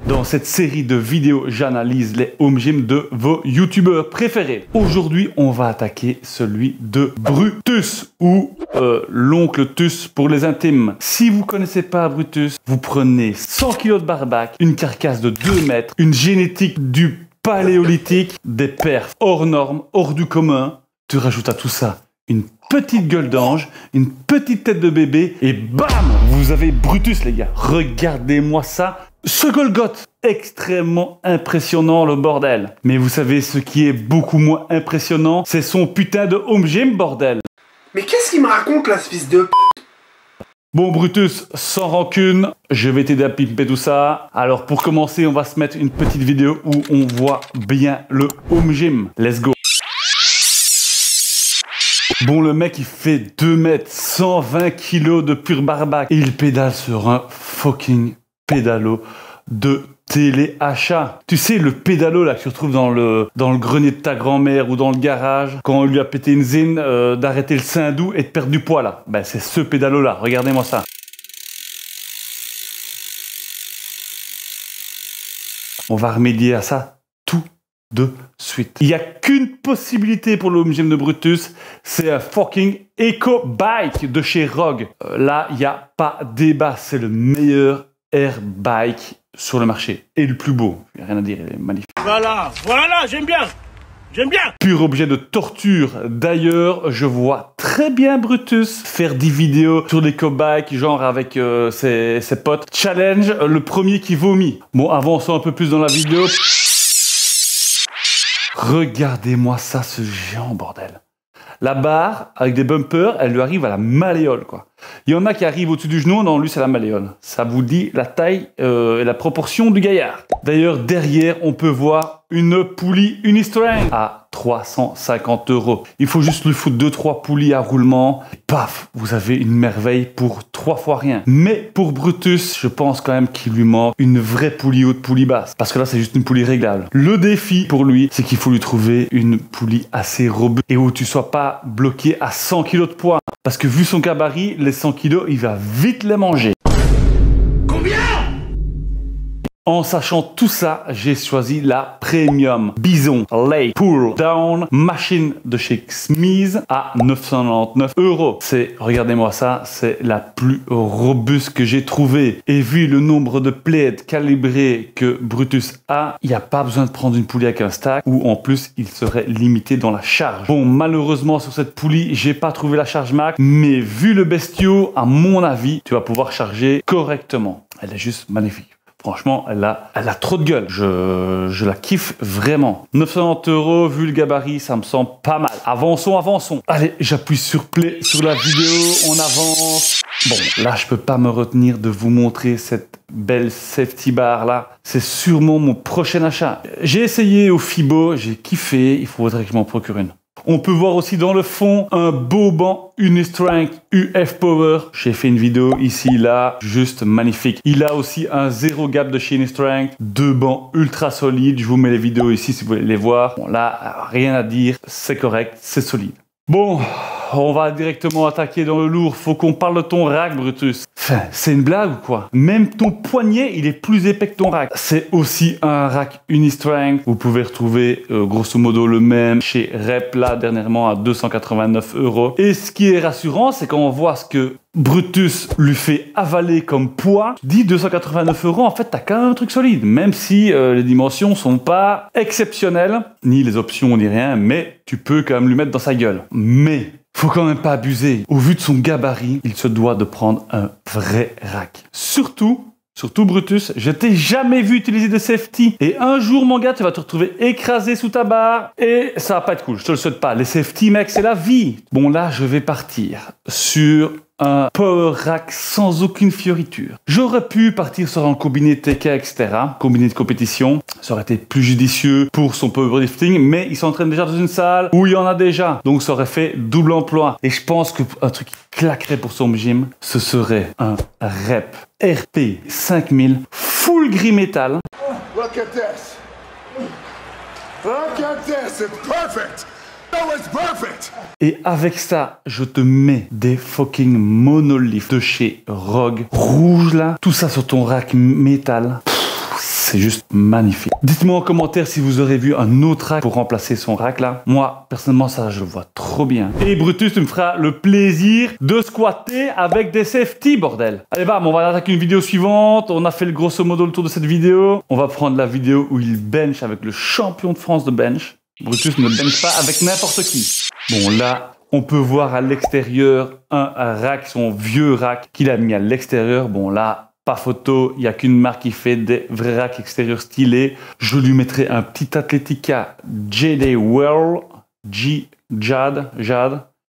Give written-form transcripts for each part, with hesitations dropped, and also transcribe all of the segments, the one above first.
dans cette série de vidéos. J'analyse les home gyms de vos youtubeurs préférés. Aujourd'hui, on va attaquer celui de Brutus ou l'oncle Tus pour les intimes. Si vous connaissez pas Brutus, vous prenez 100 kg de barbac, une carcasse de 2 mètres, une génétique du paléolithique, des perfs hors normes, hors du commun. Tu rajoutes à tout ça une petite gueule d'ange, une petite tête de bébé et bam, vous avez Brutus les gars. Regardez-moi ça, ce Golgoth, extrêmement impressionnant le bordel. Mais vous savez ce qui est beaucoup moins impressionnant, c'est son putain de home gym bordel. Mais qu'est-ce qu'il me raconte là ce fils de p***? Bon Brutus, sans rancune, je vais t'aider à pimper tout ça. Alors pour commencer, on va se mettre une petite vidéo où on voit bien le home gym. Let's go. Bon, le mec, il fait 2 mètres, 120 kilos de pur barbac. Et il pédale sur un fucking pédalo de téléachat. Tu sais, le pédalo là que tu retrouves dans le grenier de ta grand-mère ou dans le garage, quand on lui a pété une zine d'arrêter le sein doux et de perdre du poids là. Ben, c'est ce pédalo là. Regardez-moi ça. On va remédier à ça tout de suite. Il n'y a qu'une possibilité pour le home gym de Brutus, c'est un fucking Eco Bike de chez Rogue. Là, il n'y a pas débat, c'est le meilleur air bike sur le marché. Et le plus beau, il n'y a rien à dire, il est magnifique. Voilà, j'aime bien. Pur objet de torture. D'ailleurs, je vois très bien Brutus faire des vidéos sur l'Eco Bike, genre avec ses potes. Challenge, le premier qui vomit. Bon, avançons un peu plus dans la vidéo. Regardez-moi ça, ce géant, bordel. La barre, avec des bumpers, elle lui arrive à la malléole, quoi. Il y en a qui arrivent au-dessus du genou, non, lui, c'est la malléole. Ça vous dit la taille et la proportion du gaillard. D'ailleurs, derrière, on peut voir une poulie Unistrength à 350 €. Il faut juste lui foutre 2-3 poulies à roulement. Et paf, vous avez une merveille pour 3 fois rien. Mais pour Brutus, je pense quand même qu'il lui manque une vraie poulie haute, poulie basse. Parce que là, c'est juste une poulie réglable. Le défi pour lui, c'est qu'il faut lui trouver une poulie assez robuste et où tu sois pas bloqué à 100 kg de poids. Parce que vu son gabarit, les 100 kg, il va vite les manger. En sachant tout ça, j'ai choisi la Premium Bison Lay Pull Down Machine de chez Smith à 999 €. Regardez-moi ça, c'est la plus robuste que j'ai trouvée. Et vu le nombre de plaids calibrés que Brutus a, il n'y a pas besoin de prendre une poulie avec un stack ou en plus, il serait limité dans la charge. Bon, malheureusement, sur cette poulie, j'ai pas trouvé la charge max, mais vu le bestiau, à mon avis, tu vas pouvoir charger correctement. Elle est juste magnifique. Franchement, elle a trop de gueule. Je la kiffe vraiment. 990 €, vu le gabarit, ça me semble pas mal. Avançons. Allez, j'appuie sur play sur la vidéo, on avance. Bon, là, je peux pas me retenir de vous montrer cette belle safety bar là. C'est sûrement mon prochain achat. J'ai essayé au Fibo, j'ai kiffé. Il faudrait que je m'en procure une. On peut voir aussi dans le fond un beau banc Unistrength UF Power. J'ai fait une vidéo ici, là, juste magnifique. Il a aussi un 0 gap de chez Unistrength, 2 bancs ultra solides. Je vous mets les vidéos ici si vous voulez les voir. Bon, là, rien à dire, c'est correct, c'est solide. Bon, on va directement attaquer dans le lourd. Faut qu'on parle de ton rack, Brutus. Enfin, c'est une blague ou quoi? Même ton poignet, il est plus épais que ton rack. C'est aussi un rack Unistrength. Vous pouvez retrouver grosso modo le même chez Rep là dernièrement à 289 €. Et ce qui est rassurant, c'est quand on voit ce que Brutus lui fait avaler comme poids, dit 289 €, en fait t'as quand même un truc solide, même si les dimensions sont pas exceptionnelles, ni les options ni rien, mais tu peux quand même lui mettre dans sa gueule. Mais faut quand même pas abuser. Au vu de son gabarit, il se doit de prendre un vrai rack. Surtout Brutus, je t'ai jamais vu utiliser de safety. Et un jour, mon gars, tu vas te retrouver écrasé sous ta barre et ça va pas être cool. Je te le souhaite pas. Les safety, mec, c'est la vie. Bon, là, je vais partir sur un power rack sans aucune fioriture. J'aurais pu partir sur un combiné TK, etc. Combiné de compétition. Ça aurait été plus judicieux pour son powerlifting, mais il s'entraîne déjà dans une salle où il y en a déjà. Donc ça aurait fait double emploi. Et je pense qu'un truc qui claquerait pour son gym, ce serait un Rep RP 5000 full gris metal. Look at this. Look at this. It's perfect. Oh, it's perfect. Et avec ça, je te mets des fucking monoliths de chez Rogue. Rouge là. Tout ça sur ton rack métal. C'est juste magnifique. Dites-moi en commentaire si vous aurez vu un autre rack pour remplacer son rack là. Moi, personnellement, ça, je le vois trop bien. Et Brutus, tu me feras le plaisir de squatter avec des safety, bordel. Allez, bam, on va attaquer une vidéo suivante. On a fait le grosso modo le tour de cette vidéo. On va prendre la vidéo où il bench avec le champion de France de bench. Brutus ne bench pas avec n'importe qui. Bon, là, on peut voir à l'extérieur un rack, son vieux rack qu'il a mis à l'extérieur. Bon, là, pas photo, il n'y a qu'une marque qui fait des vrais racks extérieurs stylés. Je lui mettrai un petit Athletica JD Whirl, Jad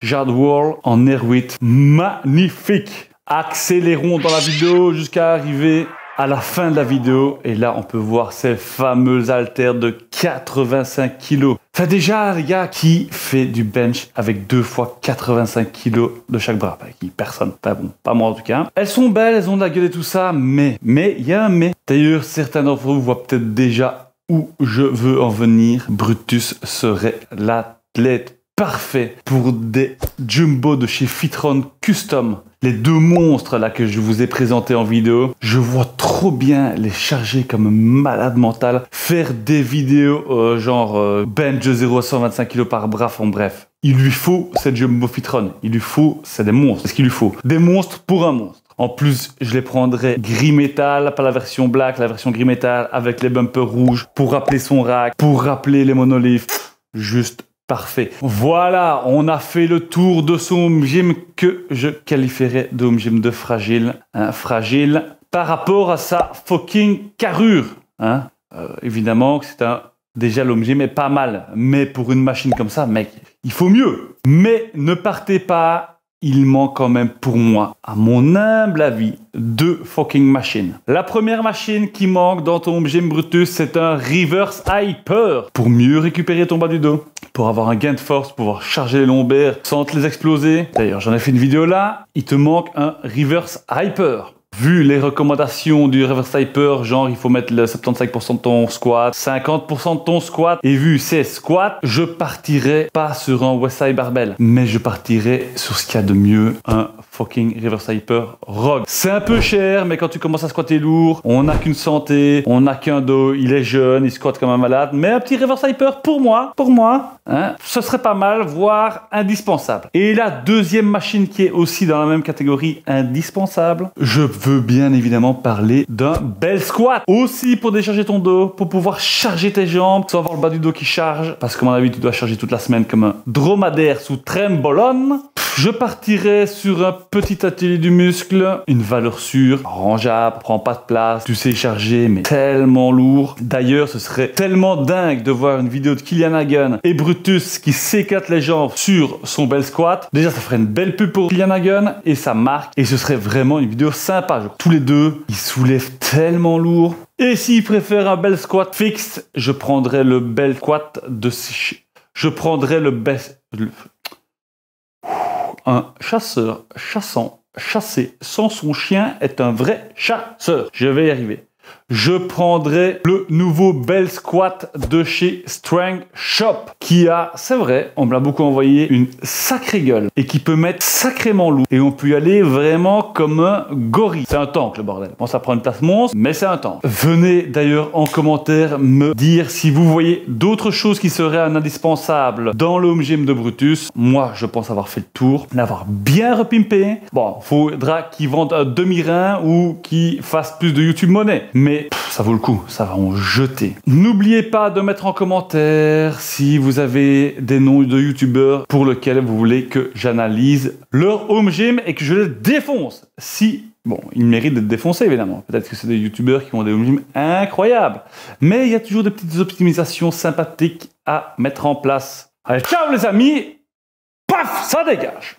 Whirl en Air 8. Magnifique! Accélérons dans la vidéo jusqu'à arriver à la fin de la vidéo. Et là, on peut voir ces fameux haltères de 85 kg. Enfin, déjà, les gars, qui fait du bench avec 2 fois 85 kg de chaque bras? Personne. Pas bon, pas moi en tout cas. Elles sont belles, elles ont de la gueule et tout ça, mais il y a un mais. D'ailleurs, certains d'entre vous voient peut-être déjà où je veux en venir. Brutus serait l'athlète parfait pour des jumbo de chez Fitron Custom. Les deux monstres là que je vous ai présentés en vidéo, je vois trop bien les charger comme un malade mental, faire des vidéos genre bench de 0 à 125 kg par bras, enfin bref. Il lui faut cette jumbo Fitron, il lui faut, c'est des monstres, c'est ce qu'il lui faut. Des monstres pour un monstre. En plus, je les prendrais gris métal, pas la version black, la version gris métal avec les bumpers rouges pour rappeler son rack, pour rappeler les monolithes. Juste parfait. Voilà, on a fait le tour de son home gym que je qualifierais de home gym de fragile. Hein, fragile par rapport à sa fucking carrure. Hein. Évidemment que c'est déjà l'home gym est pas mal. Mais pour une machine comme ça, mec, il faut mieux. Mais ne partez pas. Il manque quand même pour moi, à mon humble avis, 2 fucking machines. La première machine qui manque dans ton home gym Brutus, c'est un reverse hyper. Pour mieux récupérer ton bas du dos, pour avoir un gain de force, pouvoir charger les lombaires sans te les exploser. D'ailleurs, j'en ai fait une vidéo là, il te manque un reverse hyper. Vu les recommandations du reverse hyper, genre il faut mettre le 75% de ton squat, 50% de ton squat, et vu ces squats, je partirai pas sur un Westside Barbell, mais je partirai sur ce qu'il y a de mieux, un fucking reverse hyper Rogue. C'est un peu cher, mais quand tu commences à squatter lourd, on n'a qu'une santé, on n'a qu'un dos, il est jeune, il squatte comme un malade, mais un petit reverse hyper pour moi, hein, ce serait pas mal, voire indispensable. Et la deuxième machine qui est aussi dans la même catégorie indispensable, je veux bien évidemment parler d'un bel squat. Aussi pour décharger ton dos, pour pouvoir charger tes jambes, sans avoir le bas du dos qui charge, parce que à mon avis tu dois charger toute la semaine comme un dromadaire sous trembolone. Je partirai sur un petit atelier du muscle, une valeur sûre, rangeable, prend pas de place, tu sais charger, mais tellement lourd. D'ailleurs, ce serait tellement dingue de voir une vidéo de Kilian Hagen et Brutus qui s'éclate les jambes sur son bel squat. Déjà, ça ferait une belle pub pour Kilian Hagen et sa marque, et ce serait vraiment une vidéo sympa. Tous les deux, ils soulèvent tellement lourd. Et s'ils préfèrent un bel squat fixe, je prendrais le bel squat de... Je prendrais le best... Un chasseur chasser sans son chien est un vrai chasseur. Je vais y arriver. Je prendrai le nouveau Bell Squat de chez Strength Shop qui a, c'est vrai, on me l'a beaucoup envoyé, une sacrée gueule et qui peut mettre sacrément lourd et on peut y aller vraiment comme un gorille. C'est un tank le bordel. Bon, ça prend une place monstre, mais c'est un tank. Venez d'ailleurs en commentaire me dire si vous voyez d'autres choses qui seraient un indispensable dans le home gym de Brutus. Moi, je pense avoir fait le tour, l'avoir bien repimpé. Bon, faudra qu'ils vendent un demi-rein ou qu'ils fassent plus de YouTube monnaie. Mais ça vaut le coup, ça va en jeter. N'oubliez pas de mettre en commentaire si vous avez des noms de youtubeurs pour lesquels vous voulez que j'analyse leur home gym et que je les défonce. Si, bon, ils méritent d'être défoncés évidemment. Peut-être que c'est des youtubeurs qui ont des home gyms incroyables. Mais il y a toujours des petites optimisations sympathiques à mettre en place. Allez, ciao les amis! Paf, ça dégage!